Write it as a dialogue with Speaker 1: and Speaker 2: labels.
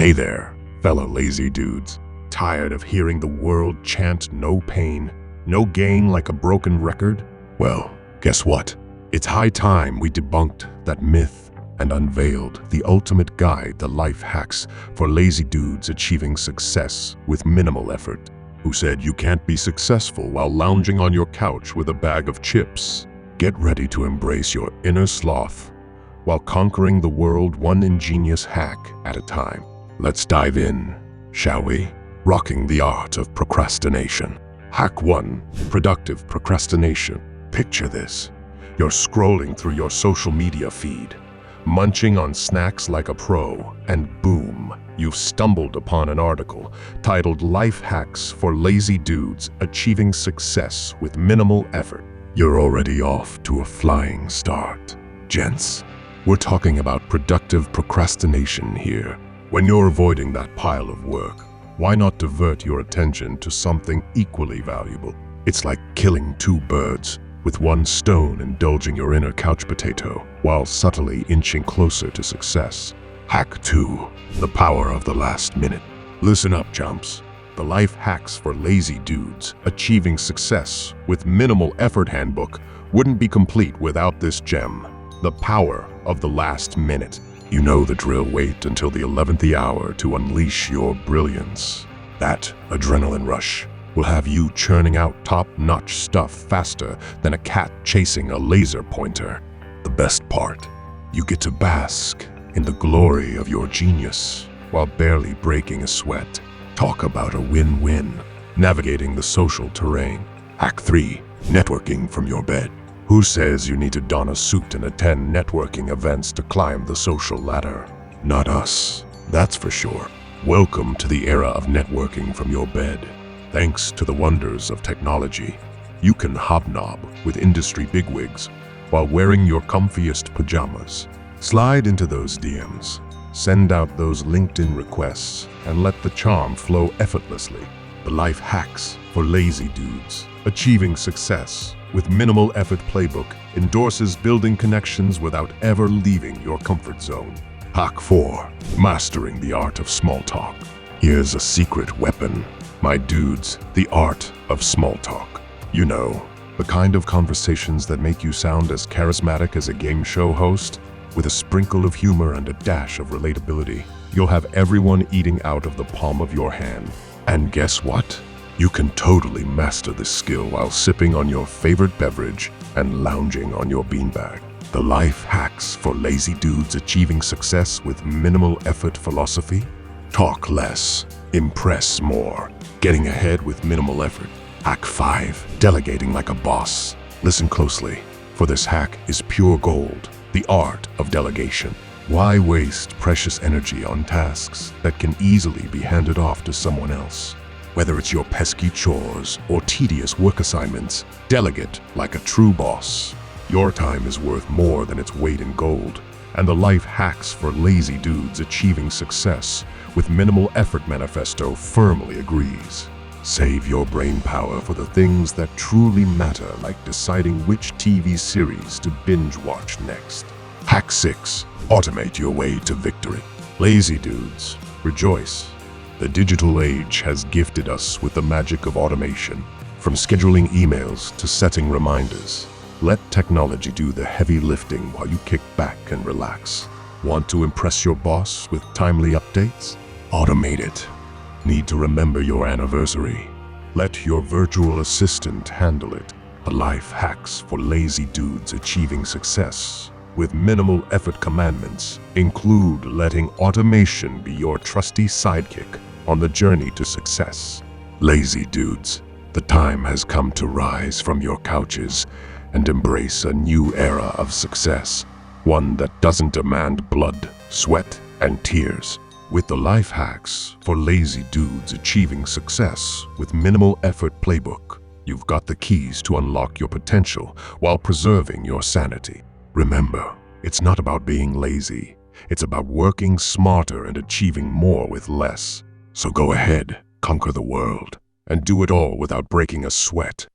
Speaker 1: Hey there, fellow lazy dudes. Tired of hearing the world chant no pain, no gain like a broken record? Well, guess what? It's high time we debunked that myth and unveiled the ultimate guide to life hacks for lazy dudes achieving success with minimal effort. Who said you can't be successful while lounging on your couch with a bag of chips? Get ready to embrace your inner sloth while conquering the world one ingenious hack at a time. Let's dive in, shall we? Rocking the art of procrastination. Hack 1. Productive procrastination. Picture this. You're scrolling through your social media feed, munching on snacks like a pro, and boom, you've stumbled upon an article titled Life Hacks for Lazy Dudes Achieving Success with Minimal Effort. You're already off to a flying start. Gents, we're talking about productive procrastination here. When you're avoiding that pile of work, why not divert your attention to something equally valuable? It's like killing two birds with one stone, indulging your inner couch potato while subtly inching closer to success. Hack 2. The power of the last minute. Listen up, chumps. The Life Hacks for Lazy Dudes Achieving Success with Minimal Effort Handbook wouldn't be complete without this gem. The power of the last minute. You know the drill. Wait until the 11th hour to unleash your brilliance. That adrenaline rush will have you churning out top-notch stuff faster than a cat chasing a laser pointer. The best part, you get to bask in the glory of your genius while barely breaking a sweat. Talk about a win-win. Navigating the social terrain. Hack 3. Networking from your bed. Who says you need to don a suit and attend networking events to climb the social ladder? Not us, that's for sure. Welcome to the era of networking from your bed. Thanks to the wonders of technology, you can hobnob with industry bigwigs while wearing your comfiest pajamas. Slide into those DMs, send out those LinkedIn requests, and let the charm flow effortlessly. The Life Hacks for Lazy Dudes Achieving Success with Minimal Effort Playbook endorses building connections without ever leaving your comfort zone. Hack 4. Mastering the art of small talk. Here's a secret weapon, my dudes, the art of small talk. You know, the kind of conversations that make you sound as charismatic as a game show host, with a sprinkle of humor and a dash of relatability. You'll have everyone eating out of the palm of your hand. And guess what? You can totally master this skill while sipping on your favorite beverage and lounging on your beanbag. The Life Hacks for Lazy Dudes Achieving Success with Minimal Effort philosophy. Talk less, impress more. Getting ahead with minimal effort. Hack 5. Delegating like a boss. Listen closely, for this hack is pure gold. The art of delegation. Why waste precious energy on tasks that can easily be handed off to someone else? Whether it's your pesky chores or tedious work assignments, delegate like a true boss. Your time is worth more than its weight in gold, and the Life Hacks for Lazy Dudes Achieving Success with Minimal Effort Manifesto firmly agrees. Save your brain power for the things that truly matter, like deciding which TV series to binge watch next. Hack 6. Automate your way to victory. Lazy dudes, rejoice. The digital age has gifted us with the magic of automation. From scheduling emails to setting reminders, let technology do the heavy lifting while you kick back and relax. Want to impress your boss with timely updates? Automate it. Need to remember your anniversary? Let your virtual assistant handle it. The Life Hacks for Lazy Dudes Achieving Success with Minimal Effort commandments include letting automation be your trusty sidekick on the journey to success. Lazy dudes, the time has come to rise from your couches and embrace a new era of success, one that doesn't demand blood, sweat, and tears. With the Life Hacks for Lazy Dudes Achieving Success with Minimal Effort Playbook, you've got the keys to unlock your potential while preserving your sanity. Remember, it's not about being lazy. It's about working smarter and achieving more with less. So go ahead, conquer the world, and do it all without breaking a sweat.